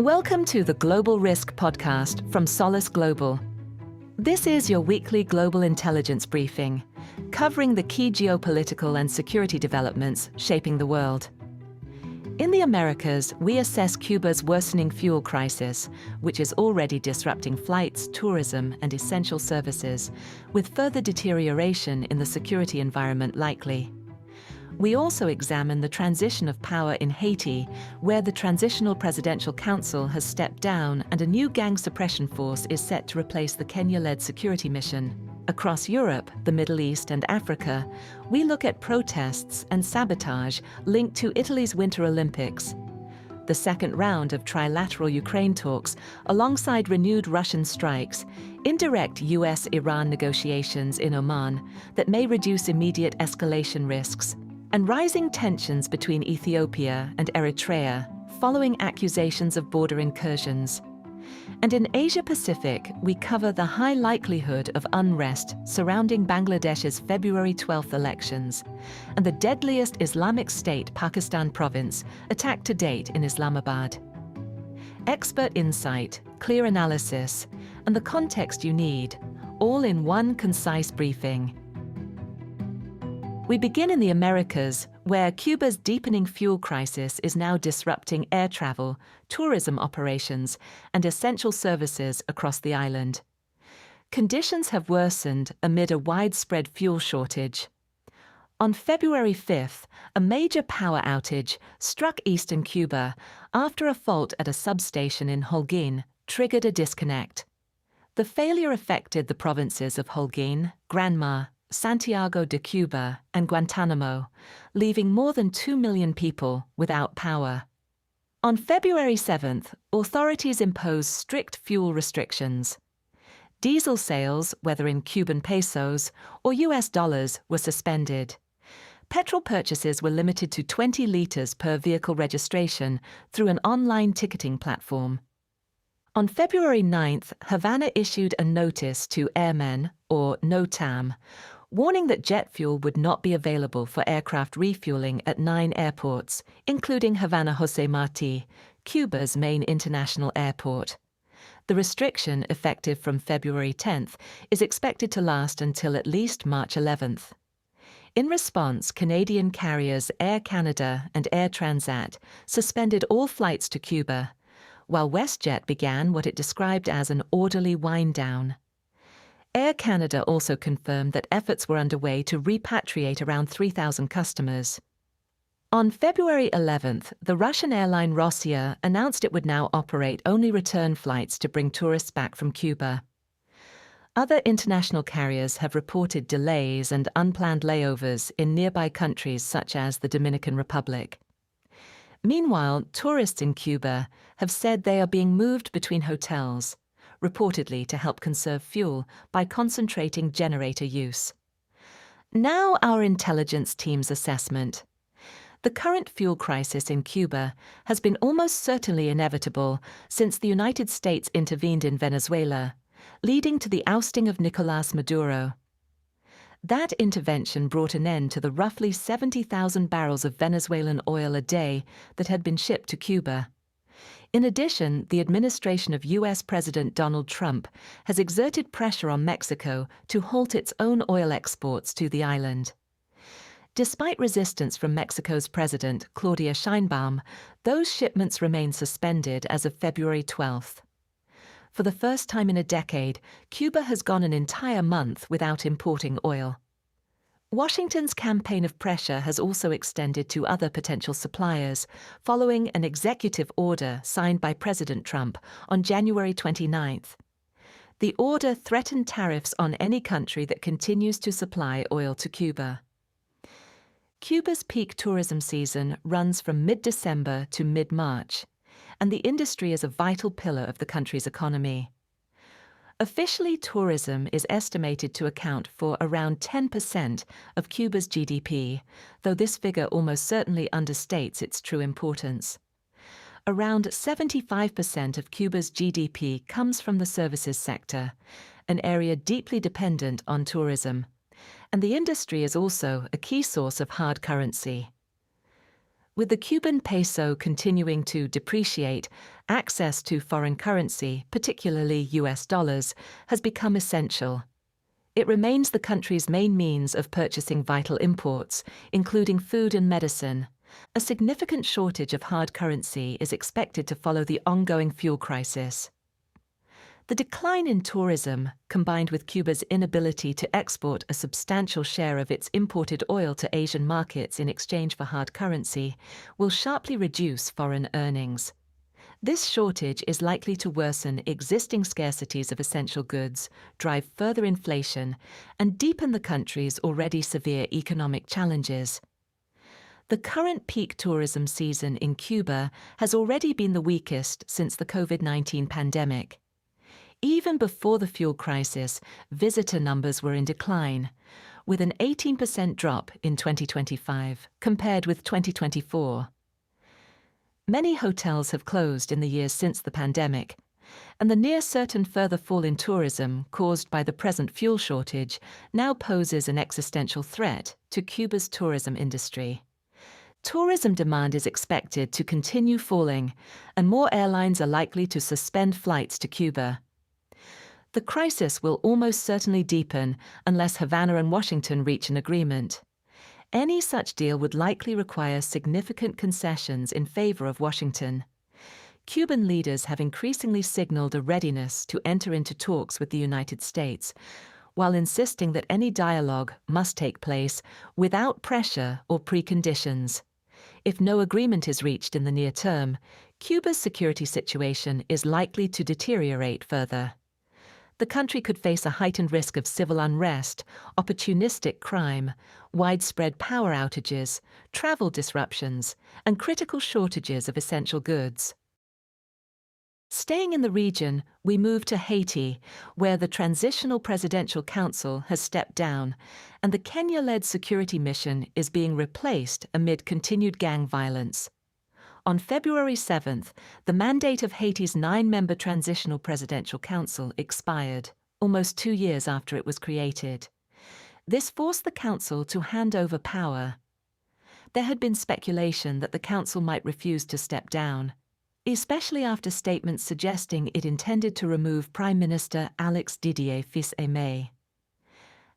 Welcome to the Global Risk Podcast from Solace Global. This is your weekly global intelligence briefing, covering the key geopolitical and security developments shaping the world. In the Americas, we assess Cuba's worsening fuel crisis, which is already disrupting flights, tourism, and essential services, with further deterioration in the security environment likely. We also examine the transition of power in Haiti, where the Transitional Presidential Council has stepped down and a new gang suppression force is set to replace the Kenya-led security mission. Across Europe, the Middle East, and Africa, we look at protests and sabotage linked to Italy's Winter Olympics. The second round of trilateral Ukraine talks, alongside renewed Russian strikes, indirect US-Iran negotiations in Oman that may reduce immediate escalation risks, and rising tensions between Ethiopia and Eritrea following accusations of border incursions. And in Asia-Pacific, we cover the high likelihood of unrest surrounding Bangladesh's February 12th elections and the deadliest Islamic State Pakistan province attack to date in Islamabad. Expert insight, clear analysis, and the context you need, all in one concise briefing. We begin in the Americas, where Cuba's deepening fuel crisis is now disrupting air travel, tourism operations, and essential services across the island. Conditions have worsened amid a widespread fuel shortage. On February 5th, a major power outage struck eastern Cuba after a fault at a substation in Holguin triggered a disconnect. The failure affected the provinces of Holguin, Granma, Santiago de Cuba, and Guantanamo, leaving more than 2 million people without power. On February 7th, authorities imposed strict fuel restrictions. Diesel sales, whether in Cuban pesos or US dollars, were suspended. Petrol purchases were limited to 20 liters per vehicle registration through an online ticketing platform. On February 9th, Havana issued a notice to airmen, or NOTAM, warning that jet fuel would not be available for aircraft refueling at 9 airports, including Havana Jose Marti, Cuba's main international airport. The restriction, effective from February 10th, is expected to last until at least March 11th. In response, Canadian carriers Air Canada and Air Transat suspended all flights to Cuba, while WestJet began what it described as an orderly wind-down. Air Canada also confirmed that efforts were underway to repatriate around 3,000 customers. On February 11th, the Russian airline Rossiya announced it would now operate only return flights to bring tourists back from Cuba. Other international carriers have reported delays and unplanned layovers in nearby countries such as the Dominican Republic. Meanwhile, tourists in Cuba have said they are being moved between hotels, reportedly to help conserve fuel by concentrating generator use. Now our intelligence team's assessment. The current fuel crisis in Cuba has been almost certainly inevitable since the United States intervened in Venezuela, leading to the ousting of Nicolás Maduro. That intervention brought an end to the roughly 70,000 barrels of Venezuelan oil a day that had been shipped to Cuba. In addition, the administration of US President Donald Trump has exerted pressure on Mexico to halt its own oil exports to the island. Despite resistance from Mexico's president, Claudia Sheinbaum, those shipments remain suspended as of February 12th. For the first time in a decade, Cuba has gone an entire month without importing oil. Washington's campaign of pressure has also extended to other potential suppliers, following an executive order signed by President Trump on January 29th. The order threatened tariffs on any country that continues to supply oil to Cuba. Cuba's peak tourism season runs from mid-December to mid-March, and the industry is a vital pillar of the country's economy. Officially, tourism is estimated to account for around 10% of Cuba's GDP, though this figure almost certainly understates its true importance. Around 75% of Cuba's GDP comes from the services sector, an area deeply dependent on tourism, and the industry is also a key source of hard currency. With the Cuban peso continuing to depreciate, access to foreign currency, particularly US dollars, has become essential. It remains the country's main means of purchasing vital imports, including food and medicine. A significant shortage of hard currency is expected to follow the ongoing fuel crisis. The decline in tourism, combined with Cuba's inability to export a substantial share of its imported oil to Asian markets in exchange for hard currency, will sharply reduce foreign earnings. This shortage is likely to worsen existing scarcities of essential goods, drive further inflation, and deepen the country's already severe economic challenges. The current peak tourism season in Cuba has already been the weakest since the COVID-19 pandemic. Even before the fuel crisis, visitor numbers were in decline, with an 18% drop in 2025 compared with 2024. Many hotels have closed in the years since the pandemic, and the near-certain further fall in tourism caused by the present fuel shortage now poses an existential threat to Cuba's tourism industry. Tourism demand is expected to continue falling, and more airlines are likely to suspend flights to Cuba. The crisis will almost certainly deepen unless Havana and Washington reach an agreement. Any such deal would likely require significant concessions in favor of Washington. Cuban leaders have increasingly signaled a readiness to enter into talks with the United States, while insisting that any dialogue must take place without pressure or preconditions. If no agreement is reached in the near term, Cuba's security situation is likely to deteriorate further. The country could face a heightened risk of civil unrest, opportunistic crime, widespread power outages, travel disruptions, and critical shortages of essential goods. Staying in the region, we move to Haiti, where the Transitional Presidential Council has stepped down, and the Kenya-led security mission is being replaced amid continued gang violence. On February 7th, the mandate of Haiti's 9-member Transitional Presidential Council expired, almost 2 years after it was created. This forced the council to hand over power. There had been speculation that the council might refuse to step down, especially after statements suggesting it intended to remove Prime Minister Alex Didier Fils-Aimé.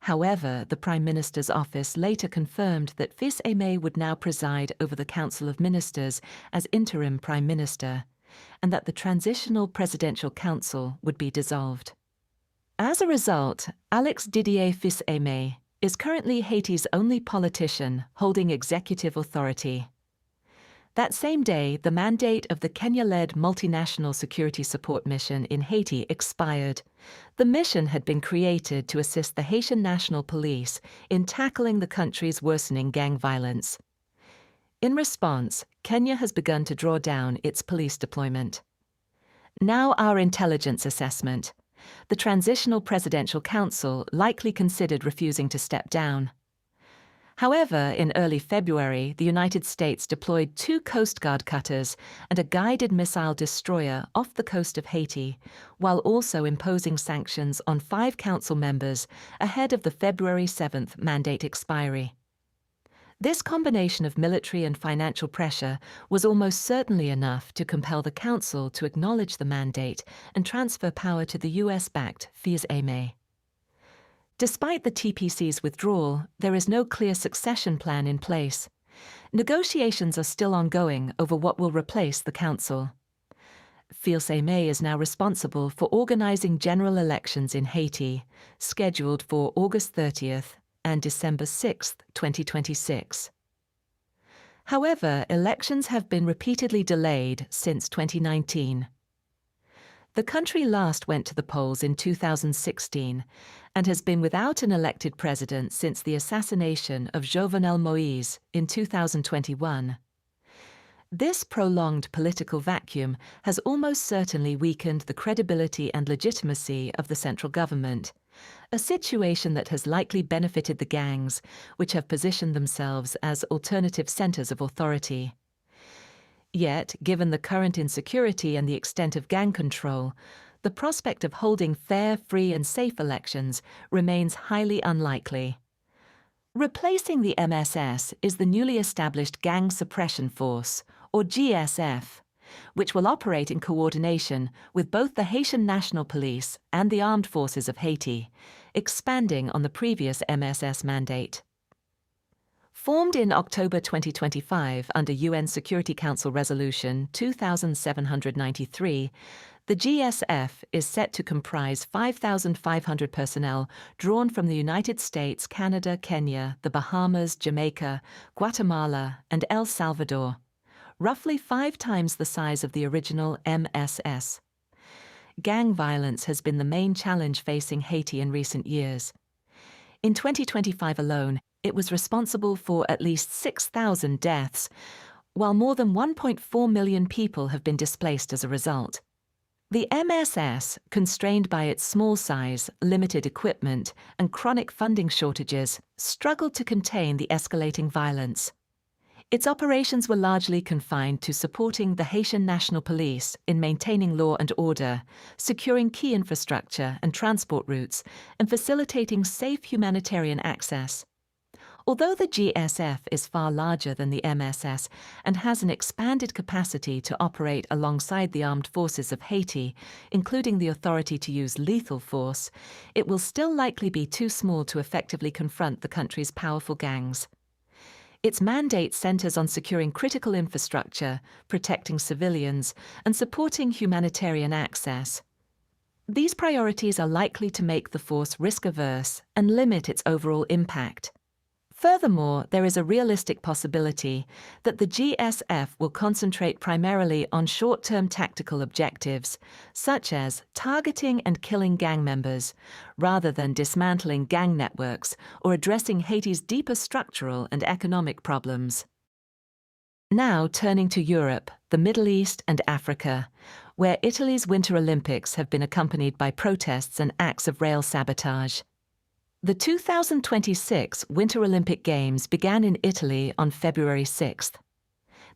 However, the Prime Minister's office later confirmed that Fils-Aimé would now preside over the Council of Ministers as interim Prime Minister, and that the Transitional Presidential Council would be dissolved. As a result, Alex Didier Fils-Aimé is currently Haiti's only politician holding executive authority. That same day, the mandate of the Kenya-led multinational security support mission in Haiti expired. The mission had been created to assist the Haitian National Police in tackling the country's worsening gang violence. In response, Kenya has begun to draw down its police deployment. Now our intelligence assessment. The Transitional Presidential Council likely considered refusing to step down. However, in early February, the United States deployed 2 Coast Guard cutters and a guided missile destroyer off the coast of Haiti, while also imposing sanctions on 5 council members ahead of the February 7th mandate expiry. This combination of military and financial pressure was almost certainly enough to compel the council to acknowledge the mandate and transfer power to the US-backed Fils-Aimé. Despite the TPC's withdrawal, there is no clear succession plan in place. Negotiations are still ongoing over what will replace the council. Fils-Aimé is now responsible for organizing general elections in Haiti, scheduled for August 30th and December 6th, 2026. However, elections have been repeatedly delayed since 2019. The country last went to the polls in 2016 and has been without an elected president since the assassination of Jovenel Moïse in 2021. This prolonged political vacuum has almost certainly weakened the credibility and legitimacy of the central government, a situation that has likely benefited the gangs, which have positioned themselves as alternative centers of authority. Yet, given the current insecurity and the extent of gang control, the prospect of holding fair, free, and safe elections remains highly unlikely. Replacing the MSS is the newly established Gang Suppression Force, or GSF, which will operate in coordination with both the Haitian National Police and the Armed Forces of Haiti, expanding on the previous MSS mandate. Formed in October 2025 under UN Security Council Resolution 2793, the GSF is set to comprise 5,500 personnel drawn from the United States, Canada, Kenya, the Bahamas, Jamaica, Guatemala, and El Salvador, roughly 5 times the size of the original MSS. Gang violence has been the main challenge facing Haiti in recent years. In 2025 alone, it was responsible for at least 6,000 deaths, while more than 1.4 million people have been displaced as a result. The MSS, constrained by its small size, limited equipment, and chronic funding shortages, struggled to contain the escalating violence. Its operations were largely confined to supporting the Haitian National Police in maintaining law and order, securing key infrastructure and transport routes, and facilitating safe humanitarian access. Although the GSF is far larger than the MSS and has an expanded capacity to operate alongside the armed forces of Haiti, including the authority to use lethal force, it will still likely be too small to effectively confront the country's powerful gangs. Its mandate centers on securing critical infrastructure, protecting civilians, and supporting humanitarian access. These priorities are likely to make the force risk-averse and limit its overall impact. Furthermore, there is a realistic possibility that the GSF will concentrate primarily on short-term tactical objectives, such as targeting and killing gang members, rather than dismantling gang networks or addressing Haiti's deeper structural and economic problems. Now turning to Europe, the Middle East and Africa, where Italy's Winter Olympics have been accompanied by protests and acts of rail sabotage. The 2026 Winter Olympic Games began in Italy on February 6th.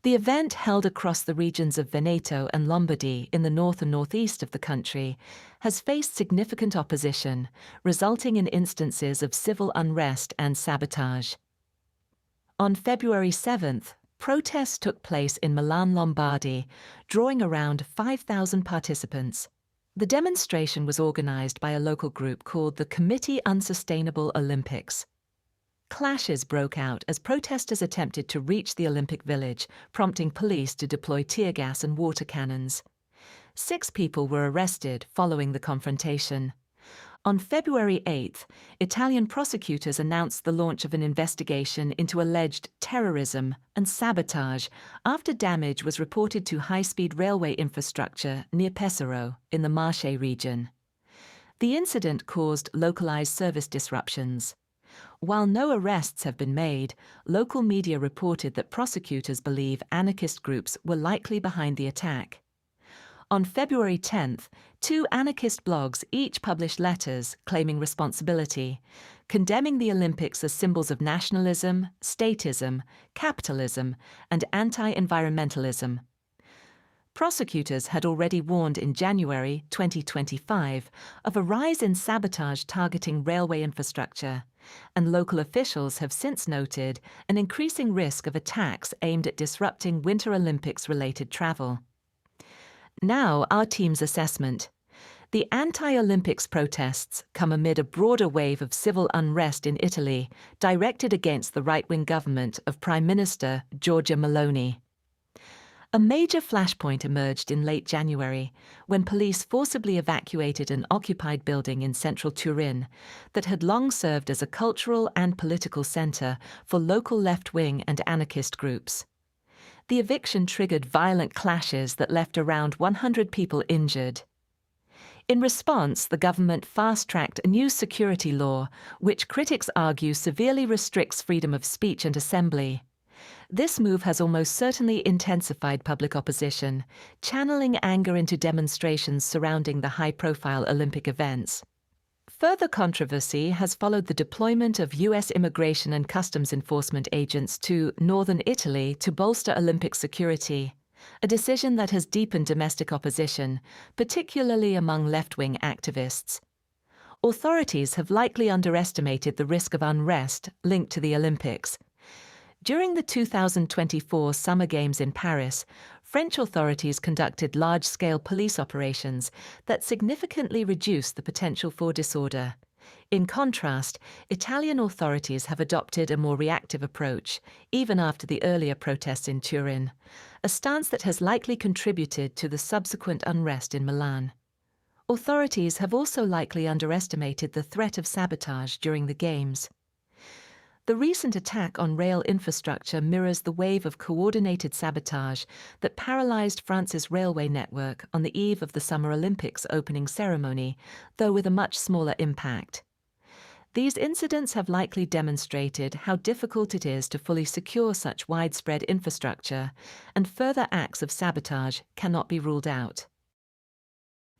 The event, held across the regions of Veneto and Lombardy in the north and northeast of the country, has faced significant opposition, resulting in instances of civil unrest and sabotage. On February 7th, protests took place in Milan, Lombardy, drawing around 5,000 participants. The demonstration was organized by a local group called the Committee Unsustainable Olympics. Clashes broke out as protesters attempted to reach the Olympic Village, prompting police to deploy tear gas and water cannons. 6 people were arrested following the confrontation. On February 8th, Italian prosecutors announced the launch of an investigation into alleged terrorism and sabotage after damage was reported to high-speed railway infrastructure near Pesaro in the Marche region. The incident caused localized service disruptions. While no arrests have been made, local media reported that prosecutors believe anarchist groups were likely behind the attack. On February 10th, 2 anarchist blogs each published letters claiming responsibility, condemning the Olympics as symbols of nationalism, statism, capitalism, and anti-environmentalism. Prosecutors had already warned in January 2025 of a rise in sabotage targeting railway infrastructure, and local officials have since noted an increasing risk of attacks aimed at disrupting Winter Olympics-related travel. Now, our team's assessment. The anti-Olympics protests come amid a broader wave of civil unrest in Italy, directed against the right-wing government of Prime Minister Giorgia Meloni. A major flashpoint emerged in late January, when police forcibly evacuated an occupied building in central Turin that had long served as a cultural and political center for local left-wing and anarchist groups. The eviction triggered violent clashes that left around 100 people injured. In response, the government fast-tracked a new security law, which critics argue severely restricts freedom of speech and assembly. This move has almost certainly intensified public opposition, channeling anger into demonstrations surrounding the high-profile Olympic events. Further controversy has followed the deployment of U.S. immigration and customs enforcement agents to northern Italy to bolster Olympic security, a decision that has deepened domestic opposition, particularly among left-wing activists. authorities have likely underestimated the risk of unrest linked to the Olympics. During the 2024 Summer Games in Paris, French authorities conducted large-scale police operations that significantly reduced the potential for disorder. In contrast, Italian authorities have adopted a more reactive approach, even after the earlier protests in Turin, a stance that has likely contributed to the subsequent unrest in Milan. Authorities have also likely underestimated the threat of sabotage during the Games. The recent attack on rail infrastructure mirrors the wave of coordinated sabotage that paralyzed France's railway network on the eve of the Summer Olympics opening ceremony, though with a much smaller impact. These incidents have likely demonstrated how difficult it is to fully secure such widespread infrastructure, and further acts of sabotage cannot be ruled out.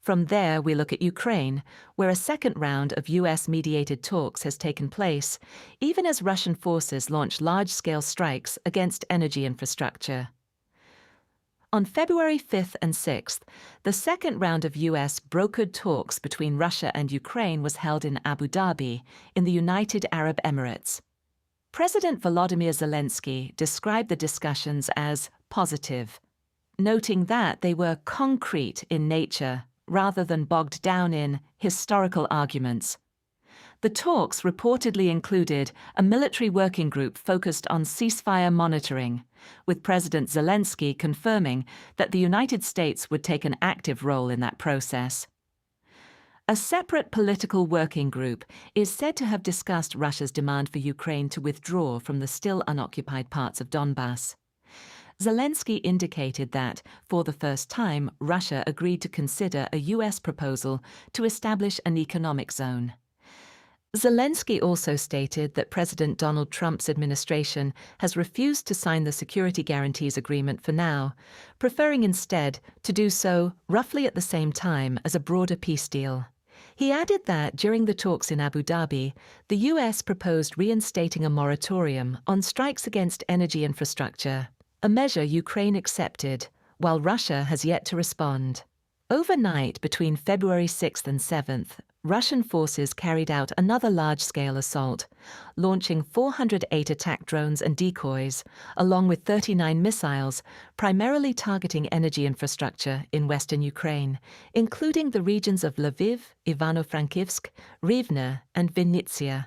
From there, we look at Ukraine, where a second round of US-mediated talks has taken place, even as Russian forces launch large-scale strikes against energy infrastructure. On February 5th and 6th, the second round of US-brokered talks between Russia and Ukraine was held in Abu Dhabi, in the United Arab Emirates. President Volodymyr Zelensky described the discussions as positive, noting that they were concrete in nature, rather than bogged down in historical arguments. The talks reportedly included a military working group focused on ceasefire monitoring, with President Zelensky confirming that the United States would take an active role in that process. A separate political working group is said to have discussed Russia's demand for Ukraine to withdraw from the still unoccupied parts of Donbass. Zelensky indicated that, for the first time, Russia agreed to consider a US proposal to establish an economic zone. Zelensky also stated that President Donald Trump's administration has refused to sign the Security Guarantees Agreement for now, preferring instead to do so roughly at the same time as a broader peace deal. He added that during the talks in Abu Dhabi, the US proposed reinstating a moratorium on strikes against energy infrastructure, a measure Ukraine accepted, while Russia has yet to respond. Overnight, between February 6th and 7th, Russian forces carried out another large-scale assault, launching 408 attack drones and decoys, along with 39 missiles, primarily targeting energy infrastructure in western Ukraine, including the regions of Lviv, Ivano-Frankivsk, Rivne, and Vinnytsia.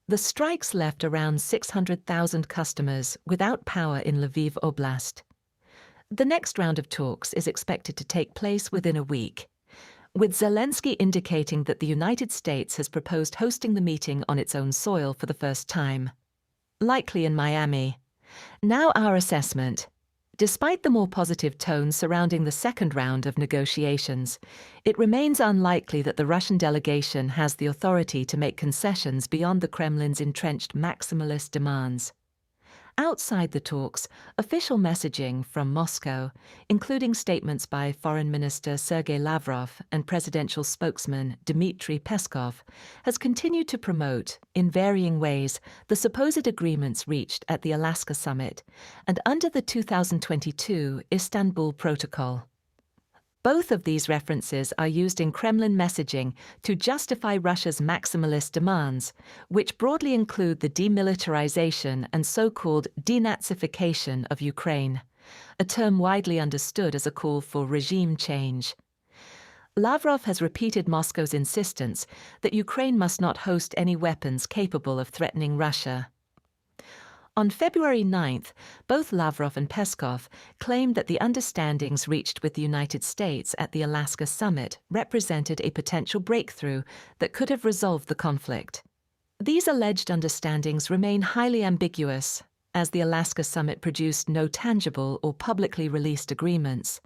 The strikes left around 600,000 customers without power in Lviv Oblast. The next round of talks is expected to take place within a week, with Zelensky indicating that the United States has proposed hosting the meeting on its own soil for the first time, likely in Miami. Now our assessment. Despite the more positive tone surrounding the second round of negotiations, it remains unlikely that the Russian delegation has the authority to make concessions beyond the Kremlin's entrenched maximalist demands. Outside the talks, official messaging from Moscow, including statements by Foreign Minister Sergei Lavrov and presidential spokesman Dmitry Peskov, has continued to promote, in varying ways, the supposed agreements reached at the Alaska summit and under the 2022 Istanbul Protocol. Both of these references are used in Kremlin messaging to justify Russia's maximalist demands, which broadly include the demilitarization and so-called denazification of Ukraine, a term widely understood as a call for regime change. Lavrov has repeated Moscow's insistence that Ukraine must not host any weapons capable of threatening Russia. On February 9th, both Lavrov and Peskov claimed that the understandings reached with the United States at the Alaska summit represented a potential breakthrough that could have resolved the conflict. These alleged understandings remain highly ambiguous, as the Alaska summit produced no tangible or publicly released agreements,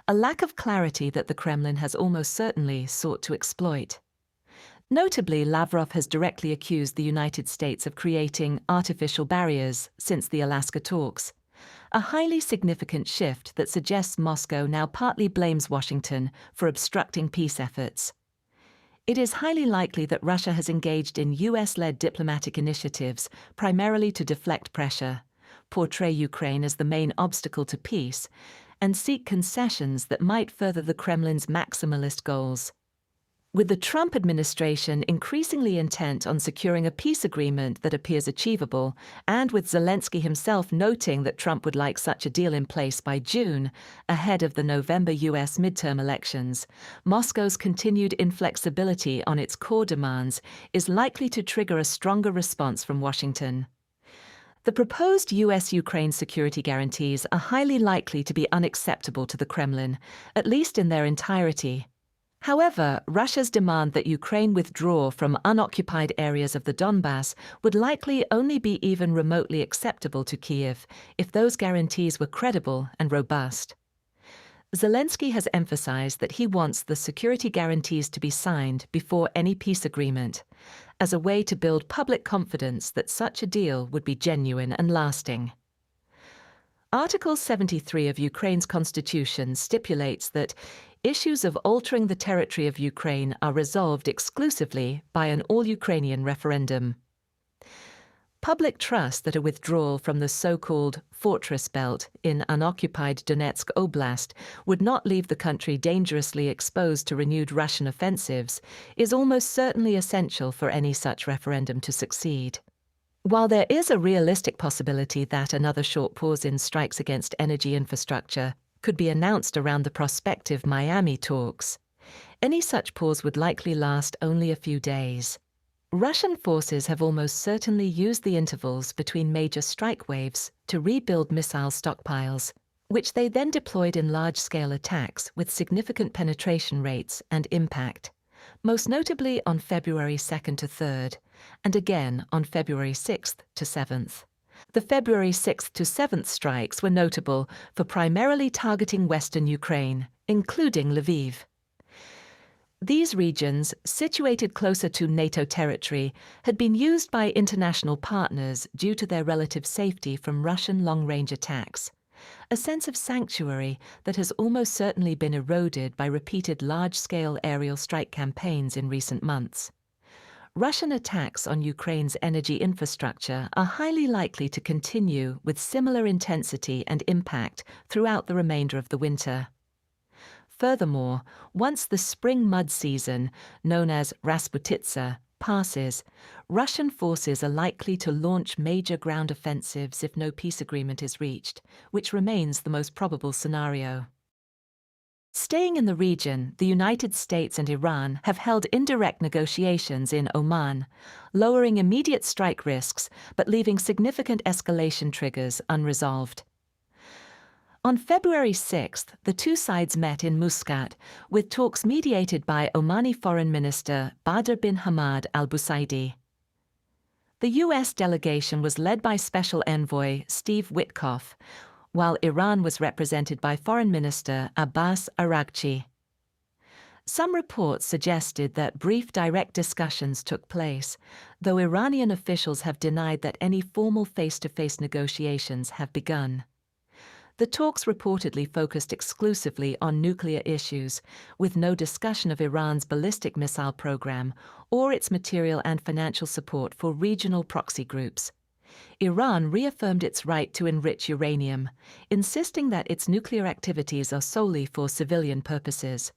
a lack of clarity that the Kremlin has almost certainly sought to exploit. Notably, Lavrov has directly accused the United States of creating artificial barriers since the Alaska talks, a highly significant shift that suggests Moscow now partly blames Washington for obstructing peace efforts. It is highly likely that Russia has engaged in US-led diplomatic initiatives primarily to deflect pressure, portray Ukraine as the main obstacle to peace, and seek concessions that might further the Kremlin's maximalist goals. With the Trump administration increasingly intent on securing a peace agreement that appears achievable, and with Zelensky himself noting that Trump would like such a deal in place by June, ahead of the November US midterm elections, Moscow's continued inflexibility on its core demands is likely to trigger a stronger response from Washington. The proposed US-Ukraine security guarantees are highly likely to be unacceptable to the Kremlin, at least in their entirety. However, Russia's demand that Ukraine withdraw from unoccupied areas of the Donbass would likely only be even remotely acceptable to Kyiv if those guarantees were credible and robust. Zelensky has emphasized that he wants the security guarantees to be signed before any peace agreement, as a way to build public confidence that such a deal would be genuine and lasting. Article 73 of Ukraine's constitution stipulates that issues of altering the territory of Ukraine are resolved exclusively by an all-Ukrainian referendum. Public trust that a withdrawal from the so-called fortress belt in unoccupied Donetsk Oblast would not leave the country dangerously exposed to renewed Russian offensives is almost certainly essential for any such referendum to succeed. While there is a realistic possibility that another short pause in strikes against energy infrastructure could be announced around the prospective Miami talks, any such pause would likely last only a few days. Russian forces have almost certainly used the intervals between major strike waves to rebuild missile stockpiles, which they then deployed in large-scale attacks with significant penetration rates and impact, most notably on February 2nd to 3rd, and again on February 6th to 7th. The February 6th to 7th strikes were notable for primarily targeting western Ukraine, including Lviv. These regions, situated closer to NATO territory, had been used by international partners due to their relative safety from Russian long-range attacks, a sense of sanctuary that has almost certainly been eroded by repeated large-scale aerial strike campaigns in recent months. Russian attacks on Ukraine's energy infrastructure are highly likely to continue with similar intensity and impact throughout the remainder of the winter. Furthermore, once the spring mud season, known as Rasputitsa, passes, Russian forces are likely to launch major ground offensives if no peace agreement is reached, which remains the most probable scenario. Staying in the region, the United States and Iran have held indirect negotiations in Oman, lowering immediate strike risks but leaving significant escalation triggers unresolved. On February 6th, the two sides met in Muscat, with talks mediated by Omani Foreign Minister Badr bin Hamad al-Busaidi. The U.S. delegation was led by Special Envoy Steve Witkoff, while Iran was represented by Foreign Minister Abbas Araghchi. Some reports suggested that brief direct discussions took place, though Iranian officials have denied that any formal face-to-face negotiations have begun. The talks reportedly focused exclusively on nuclear issues, with no discussion of Iran's ballistic missile program or its material and financial support for regional proxy groups. Iran reaffirmed its right to enrich uranium, insisting that its nuclear activities are solely for civilian purposes.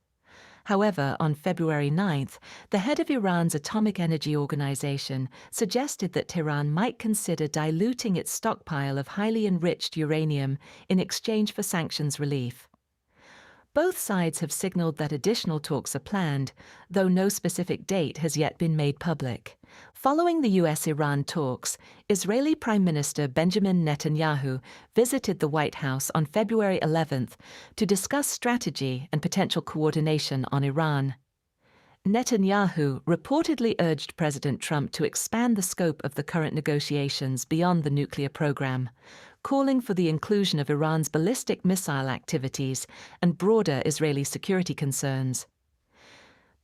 However, on February 9th, the head of Iran's Atomic Energy Organization suggested that Tehran might consider diluting its stockpile of highly enriched uranium in exchange for sanctions relief. Both sides have signaled that additional talks are planned, though no specific date has yet been made public. Following the US-Iran talks, Israeli Prime Minister Benjamin Netanyahu visited the White House on February 11th to discuss strategy and potential coordination on Iran. Netanyahu reportedly urged President Trump to expand the scope of the current negotiations beyond the nuclear program, calling for the inclusion of Iran's ballistic missile activities and broader Israeli security concerns.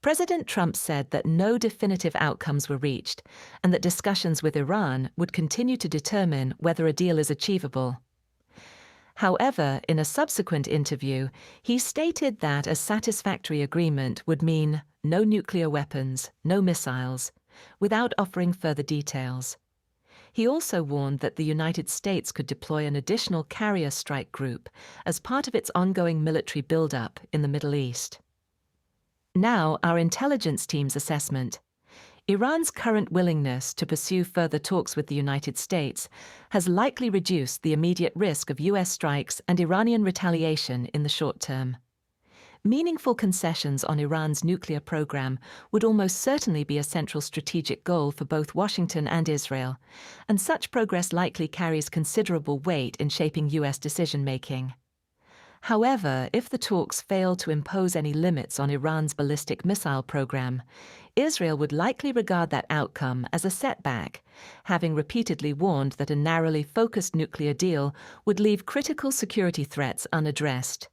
President Trump said that no definitive outcomes were reached and that discussions with Iran would continue to determine whether a deal is achievable. However, in a subsequent interview, he stated that a satisfactory agreement would mean no nuclear weapons, no missiles, without offering further details. He also warned that the United States could deploy an additional carrier strike group as part of its ongoing military buildup in the Middle East. Now, our intelligence team's assessment. Iran's current willingness to pursue further talks with the United States has likely reduced the immediate risk of US strikes and Iranian retaliation in the short term. Meaningful concessions on Iran's nuclear program would almost certainly be a central strategic goal for both Washington and Israel, and such progress likely carries considerable weight in shaping US decision-making. However, if the talks fail to impose any limits on Iran's ballistic missile program, Israel would likely regard that outcome as a setback, having repeatedly warned that a narrowly focused nuclear deal would leave critical security threats unaddressed.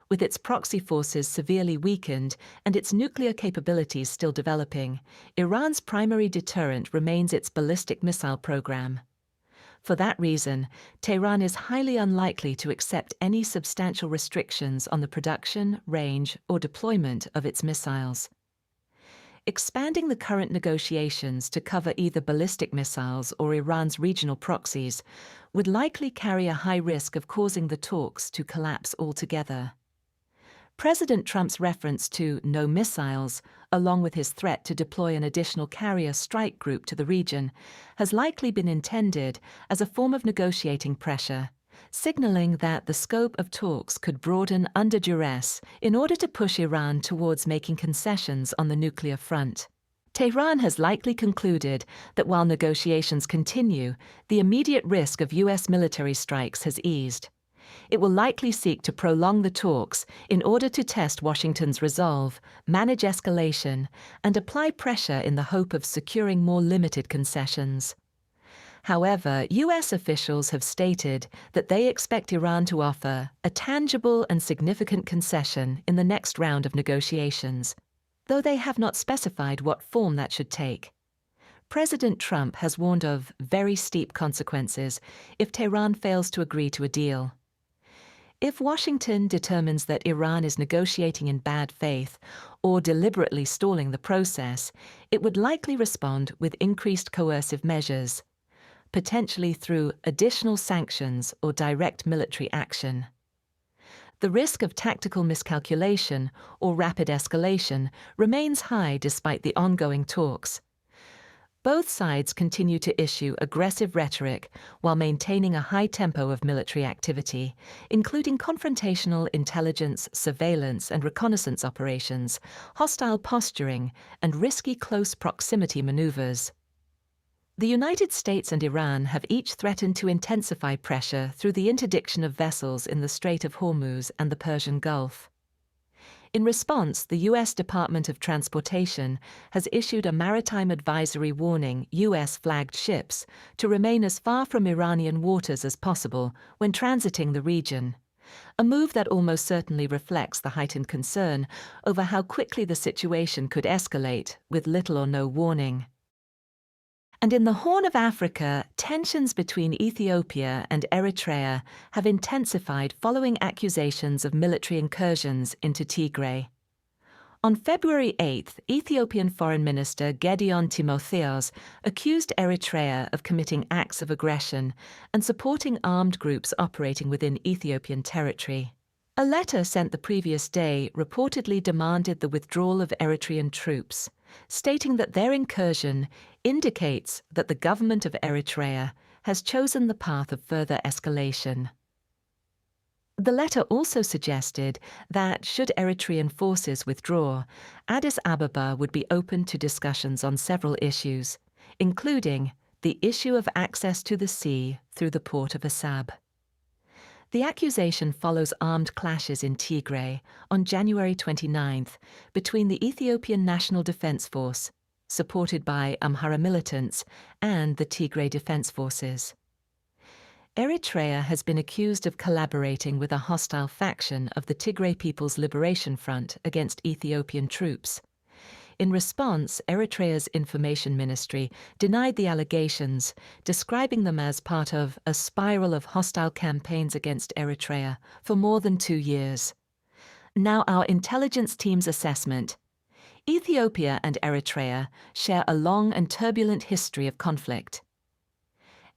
With its proxy forces severely weakened and its nuclear capabilities still developing, Iran's primary deterrent remains its ballistic missile program. For that reason, Tehran is highly unlikely to accept any substantial restrictions on the production, range, or deployment of its missiles. Expanding the current negotiations to cover either ballistic missiles or Iran's regional proxies would likely carry a high risk of causing the talks to collapse altogether. President Trump's reference to no missiles, along with his threat to deploy an additional carrier strike group to the region, has likely been intended as a form of negotiating pressure, signaling that the scope of talks could broaden under duress in order to push Iran towards making concessions on the nuclear front. Tehran has likely concluded that while negotiations continue, the immediate risk of US military strikes has eased. It will likely seek to prolong the talks in order to test Washington's resolve, manage escalation, and apply pressure in the hope of securing more limited concessions. However, US officials have stated that they expect Iran to offer a tangible and significant concession in the next round of negotiations, though they have not specified what form that should take. President Trump has warned of very steep consequences if Tehran fails to agree to a deal. If Washington determines that Iran is negotiating in bad faith or deliberately stalling the process, it would likely respond with increased coercive measures, potentially through additional sanctions or direct military action. The risk of tactical miscalculation or rapid escalation remains high despite the ongoing talks. Both sides continue to issue aggressive rhetoric while maintaining a high tempo of military activity, including confrontational intelligence, surveillance, and reconnaissance operations, hostile posturing, and risky close proximity maneuvers. The United States and Iran have each threatened to intensify pressure through the interdiction of vessels in the Strait of Hormuz and the Persian Gulf. In response, the U.S. Department of Transportation has issued a maritime advisory warning U.S.-flagged ships to remain as far from Iranian waters as possible when transiting the region, a move that almost certainly reflects the heightened concern over how quickly the situation could escalate with little or no warning. And in the Horn of Africa, tensions between Ethiopia and Eritrea have intensified following accusations of military incursions into Tigray. On February 8th, Ethiopian Foreign Minister Gedeon Timotheos accused Eritrea of committing acts of aggression and supporting armed groups operating within Ethiopian territory. A letter sent the previous day reportedly demanded the withdrawal of Eritrean troops, stating that their incursion indicates that the government of Eritrea has chosen the path of further escalation. The letter also suggested that, should Eritrean forces withdraw, Addis Ababa would be open to discussions on several issues, including the issue of access to the sea through the port of Assab. The accusation follows armed clashes in Tigray on January 29th between the Ethiopian National Defense Force, supported by Amhara militants, and the Tigray Defense Forces. Eritrea has been accused of collaborating with a hostile faction of the Tigray People's Liberation Front against Ethiopian troops. In response, Eritrea's information ministry denied the allegations, describing them as part of a spiral of hostile campaigns against Eritrea for more than 2 years. Now, our intelligence team's assessment. Ethiopia and Eritrea share a long and turbulent history of conflict.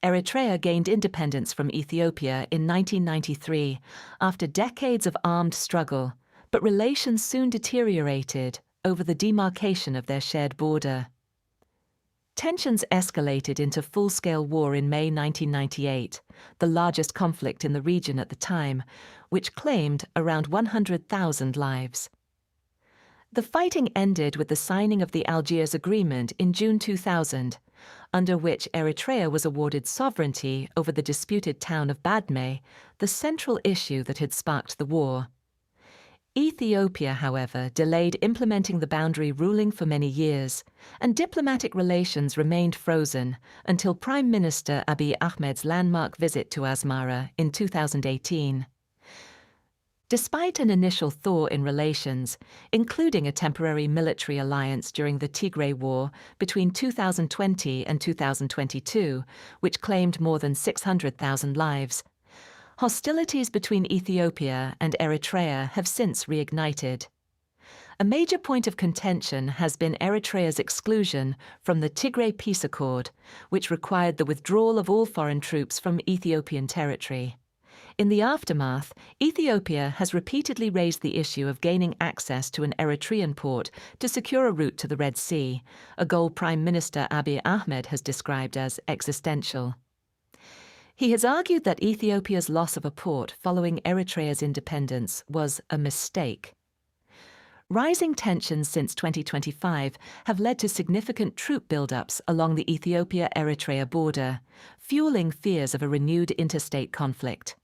Eritrea gained independence from Ethiopia in 1993 after decades of armed struggle, but relations soon deteriorated over the demarcation of their shared border. Tensions escalated into full-scale war in May 1998, the largest conflict in the region at the time, which claimed around 100,000 lives. The fighting ended with the signing of the Algiers Agreement in June 2000, under which Eritrea was awarded sovereignty over the disputed town of Badme, the central issue that had sparked the war. Ethiopia, however, delayed implementing the boundary ruling for many years, and diplomatic relations remained frozen until Prime Minister Abiy Ahmed's landmark visit to Asmara in 2018. Despite an initial thaw in relations, including a temporary military alliance during the Tigray War between 2020 and 2022, which claimed more than 600,000 lives, hostilities between Ethiopia and Eritrea have since reignited. A major point of contention has been Eritrea's exclusion from the Tigray Peace Accord, which required the withdrawal of all foreign troops from Ethiopian territory. In the aftermath, Ethiopia has repeatedly raised the issue of gaining access to an Eritrean port to secure a route to the Red Sea, a goal Prime Minister Abiy Ahmed has described as existential. He has argued that Ethiopia's loss of a port following Eritrea's independence was a mistake. Rising tensions since 2025 have led to significant troop buildups along the Ethiopia-Eritrea border, fueling fears of a renewed interstate conflict.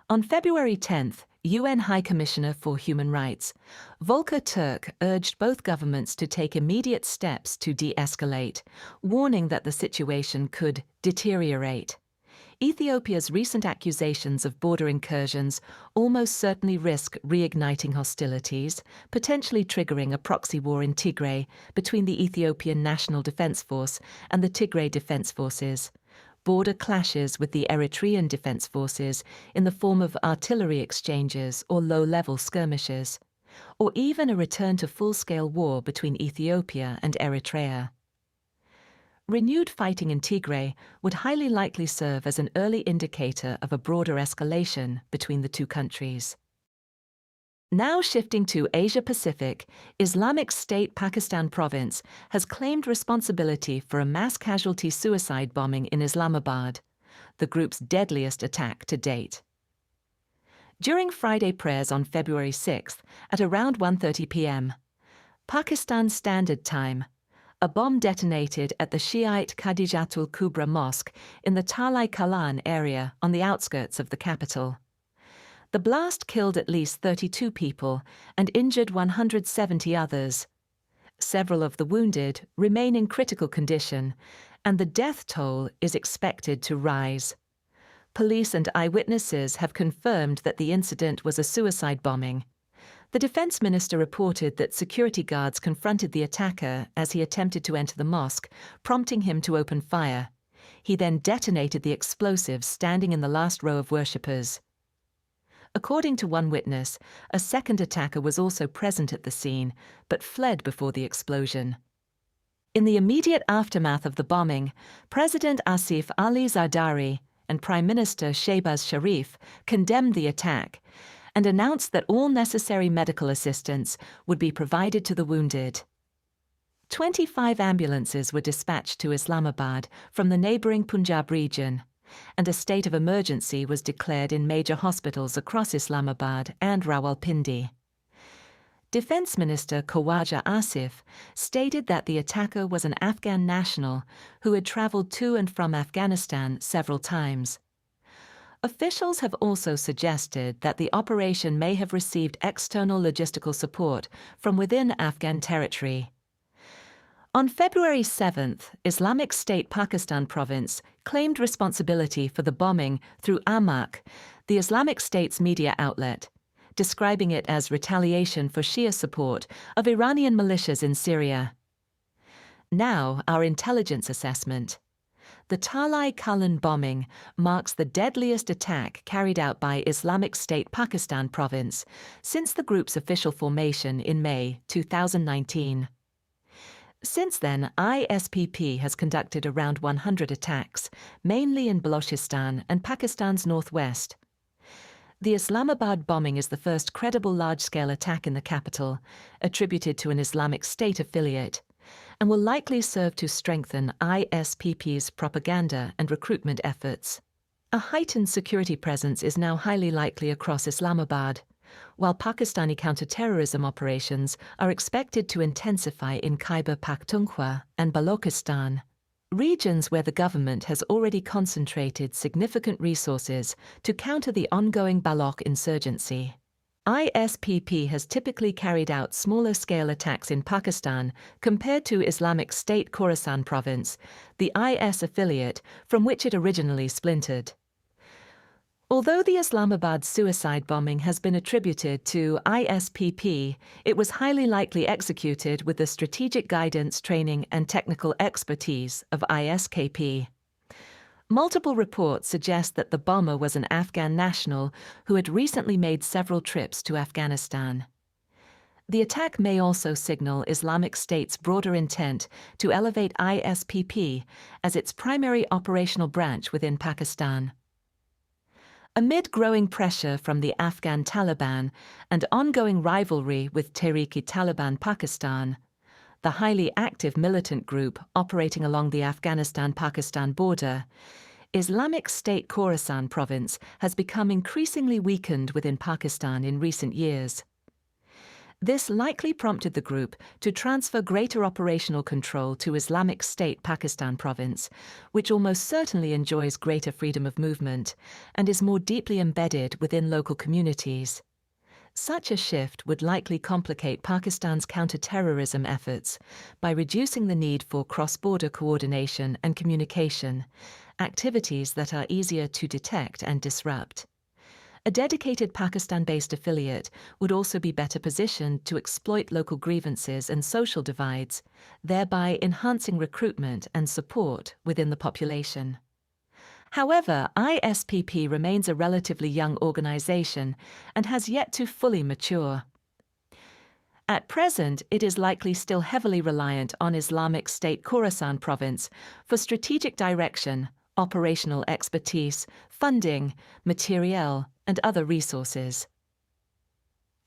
On February 10th, UN High Commissioner for Human Rights, Volker Turk urged both governments to take immediate steps to de-escalate, warning that the situation could deteriorate. Ethiopia's recent accusations of border incursions almost certainly risk reigniting hostilities, potentially triggering a proxy war in Tigray between the Ethiopian National Defense Force and the Tigray Defense Forces, border clashes with the Eritrean Defense Forces in the form of artillery exchanges or low-level skirmishes, or even a return to full-scale war between Ethiopia and Eritrea. Renewed fighting in Tigray would highly likely serve as an early indicator of a broader escalation between the two countries. Now shifting to Asia-Pacific, Islamic State Pakistan province has claimed responsibility for a mass casualty suicide bombing in Islamabad, the group's deadliest attack to date. During Friday prayers on February 6th at around 1:30 p.m., Pakistan Standard Time, a bomb detonated at the Shiite Khadijatul Kubra Mosque in the Talai Kalan area on the outskirts of the capital. The blast killed at least 32 people and injured 170 others. Several of the wounded remain in critical condition, and the death toll is expected to rise. Police and eyewitnesses have confirmed that the incident was a suicide bombing. The defense minister reported that security guards confronted the attacker as he attempted to enter the mosque, prompting him to open fire. He then detonated the explosives standing in the last row of worshippers. According to one witness, a second attacker was also present at the scene, but fled before the explosion. In the immediate aftermath of the bombing, President Asif Ali Zardari and Prime Minister Shehbaz Sharif condemned the attack and announced that all necessary medical assistance would be provided to the wounded. 25 ambulances were dispatched to Islamabad from the neighboring Punjab region, and a state of emergency was declared in major hospitals across Islamabad and Rawalpindi. Defense Minister Khawaja Asif stated that the attacker was an Afghan national who had traveled to and from Afghanistan several times. Officials have also suggested that the operation may have received external logistical support from within Afghan territory. On February 7th, Islamic State Pakistan province claimed responsibility for the bombing through Amaq, the Islamic State's media outlet, describing it as retaliation for Shia support of Iranian militias in Syria. Now, our intelligence assessment. The Talai Kalan bombing marks the deadliest attack carried out by Islamic State Pakistan province since the group's official formation in May 2019. Since then, ISPP has conducted around 100 attacks, mainly in Balochistan and Pakistan's northwest. The Islamabad bombing is the first credible large-scale attack in the capital, attributed to an Islamic State affiliate, and will likely serve to strengthen ISPP's propaganda and recruitment efforts. A heightened security presence is now highly likely across Islamabad, while Pakistani counter-terrorism operations are expected to intensify in Khyber Pakhtunkhwa and Balochistan, regions where the government has already concentrated significant resources to counter the ongoing Baloch insurgency. ISPP has typically carried out smaller-scale attacks in Pakistan compared to Islamic State Khorasan province, the IS affiliate from which it originally splintered. Although the Islamabad suicide bombing has been attributed to ISPP, it was highly likely executed with the strategic guidance, training, and technical expertise of ISKP. Multiple reports suggest that the bomber was an Afghan national who had recently made several trips to Afghanistan. The attack may also signal Islamic State's broader intent to elevate ISPP as its primary operational branch within Pakistan. Amid growing pressure from the Afghan Taliban and ongoing rivalry with Tehrik-i-Taliban Pakistan, the highly active militant group operating along the Afghanistan-Pakistan border, Islamic State Khorasan province has become increasingly weakened within Pakistan in recent years. This likely prompted the group to transfer greater operational control to Islamic State Pakistan province, which almost certainly enjoys greater freedom of movement and is more deeply embedded within local communities. Such a shift would likely complicate Pakistan's counter-terrorism efforts by reducing the need for cross-border coordination and communication, activities that are easier to detect and disrupt. A dedicated Pakistan-based affiliate would also be better positioned to exploit local grievances and social divides, thereby enhancing recruitment and support within the population. However, ISPP remains a relatively young organization and has yet to fully mature. At present, it is likely still heavily reliant on Islamic State Khorasan province for strategic direction, operational expertise, funding, materiel, and other resources.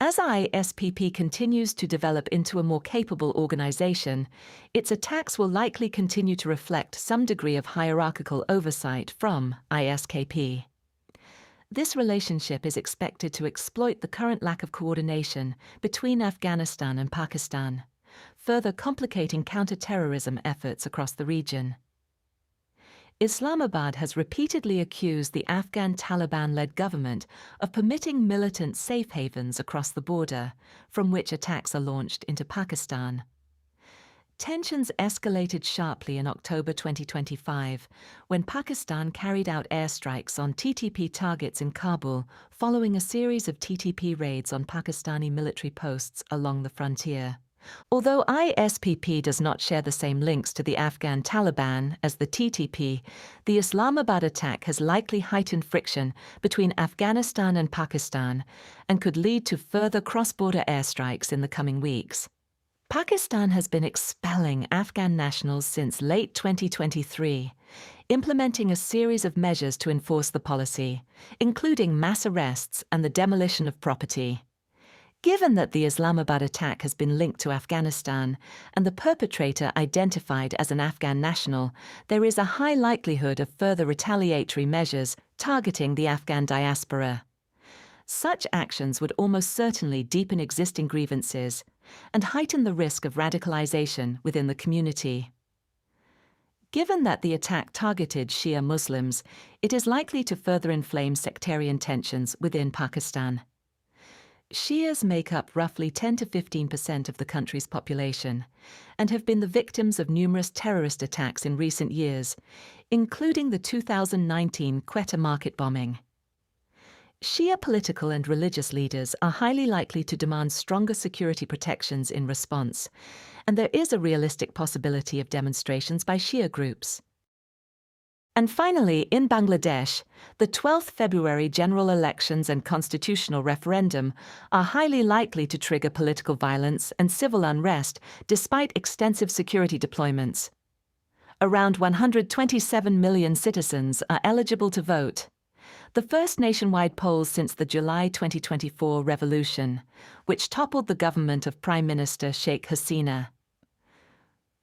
As ISPP continues to develop into a more capable organization, its attacks will likely continue to reflect some degree of hierarchical oversight from ISKP. This relationship is expected to exploit the current lack of coordination between Afghanistan and Pakistan, further complicating counter-terrorism efforts across the region. Islamabad has repeatedly accused the Afghan Taliban-led government of permitting militant safe havens across the border, from which attacks are launched into Pakistan. Tensions escalated sharply in October 2025, when Pakistan carried out airstrikes on TTP targets in Kabul following a series of TTP raids on Pakistani military posts along the frontier. Although ISPP does not share the same links to the Afghan Taliban as the TTP, the Islamabad attack has likely heightened friction between Afghanistan and Pakistan and could lead to further cross-border airstrikes in the coming weeks. Pakistan has been expelling Afghan nationals since late 2023, implementing a series of measures to enforce the policy, including mass arrests and the demolition of property. Given that the Islamabad attack has been linked to Afghanistan and the perpetrator identified as an Afghan national, there is a high likelihood of further retaliatory measures targeting the Afghan diaspora. Such actions would almost certainly deepen existing grievances and heighten the risk of radicalization within the community. Given that the attack targeted Shia Muslims, it is likely to further inflame sectarian tensions within Pakistan. Shias make up roughly 10 to 15% of the country's population and have been the victims of numerous terrorist attacks in recent years, including the 2019 Quetta market bombing. Shia political and religious leaders are highly likely to demand stronger security protections in response, and there is a realistic possibility of demonstrations by Shia groups. And finally, in Bangladesh, the 12th February general elections and constitutional referendum are highly likely to trigger political violence and civil unrest despite extensive security deployments. Around 127 million citizens are eligible to vote. the first nationwide polls since the July 2024 revolution, which toppled the government of Prime Minister Sheikh Hasina.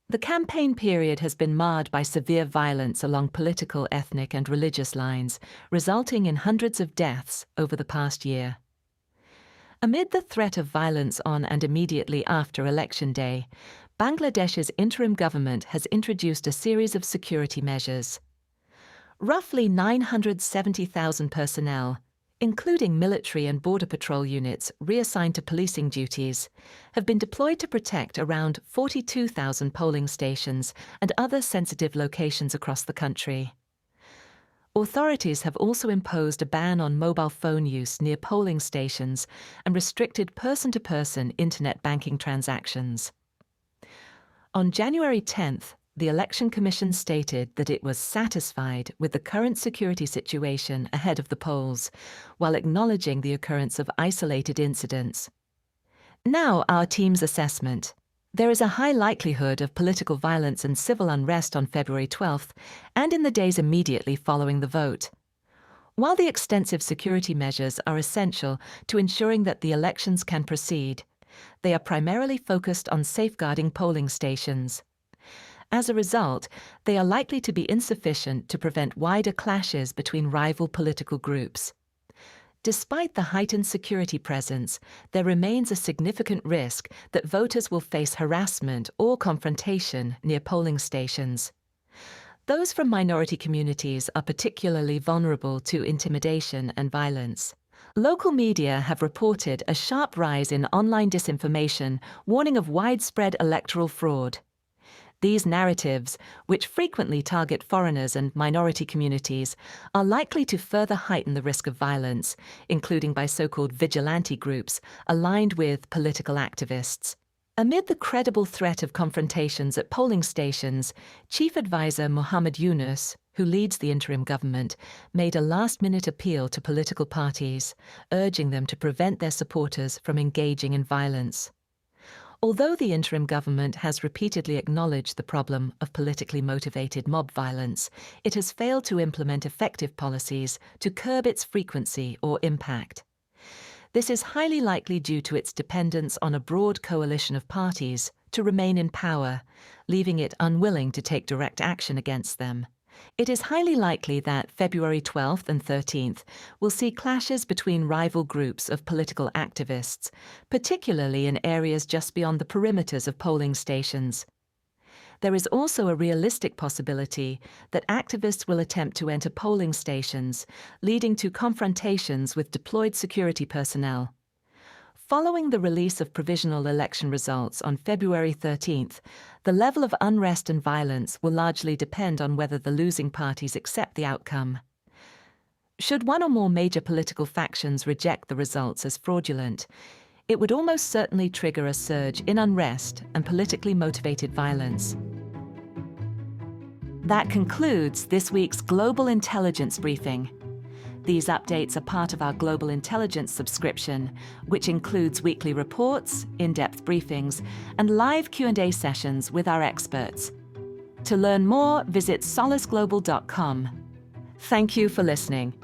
The campaign period has been marred by severe violence along political, ethnic, and religious lines, resulting in hundreds of deaths over the past year. Amid the threat of violence on and immediately after Election Day, Bangladesh's interim government has introduced a series of security measures. Roughly 970,000 personnel, including military and border patrol units reassigned to policing duties, have been deployed to protect around 42,000 polling stations and other sensitive locations across the country. Authorities have also imposed a ban on mobile phone use near polling stations and restricted person-to-person internet banking transactions. On January 10th, the Election Commission stated that it was satisfied with the current security situation ahead of the polls, while acknowledging the occurrence of isolated incidents. Now, our team's assessment. There is a high likelihood of political violence and civil unrest on February 12th and in the days immediately following the vote. While the extensive security measures are essential to ensuring that the elections can proceed, they are primarily focused on safeguarding polling stations. As a result, they are likely to be insufficient to prevent wider clashes between rival political groups. Despite the heightened security presence, there remains a significant risk that voters will face harassment or confrontation near polling stations. Those from minority communities are particularly vulnerable to intimidation and violence. Local media have reported a sharp rise in online disinformation, warning of widespread electoral fraud. These narratives, which frequently target foreigners and minority communities, are likely to further heighten the risk of violence, including by so-called vigilante groups aligned with political activists. Amid the credible threat of confrontations at polling stations, Chief Advisor Muhammad Yunus, who leads the interim government, made a last-minute appeal to political parties, urging them to prevent their supporters from engaging in violence. Although the interim government has repeatedly acknowledged the problem of politically motivated mob violence, it has failed to implement effective policies to curb its frequency or impact. This is highly likely due to its dependence on a broad coalition of parties to remain in power, leaving it unwilling to take direct action against them. It is highly likely that February 12th and 13th will see clashes between rival groups of political activists, particularly in areas just beyond the perimeters of polling stations. There is also a realistic possibility that activists will attempt to enter polling stations, leading to confrontations with deployed security personnel. Following the release of provisional election results on February 13th, the level of unrest and violence will largely depend on whether the losing parties accept the outcome. Should one or more major political factions reject the results as fraudulent, it would almost certainly trigger a surge in unrest and politically motivated violence. That concludes this week's Global Intelligence Briefing. These updates are part of our Global Intelligence subscription, which includes weekly reports, in-depth briefings, and live Q&A sessions with our experts. To learn more, visit solisglobal.com. Thank you for listening.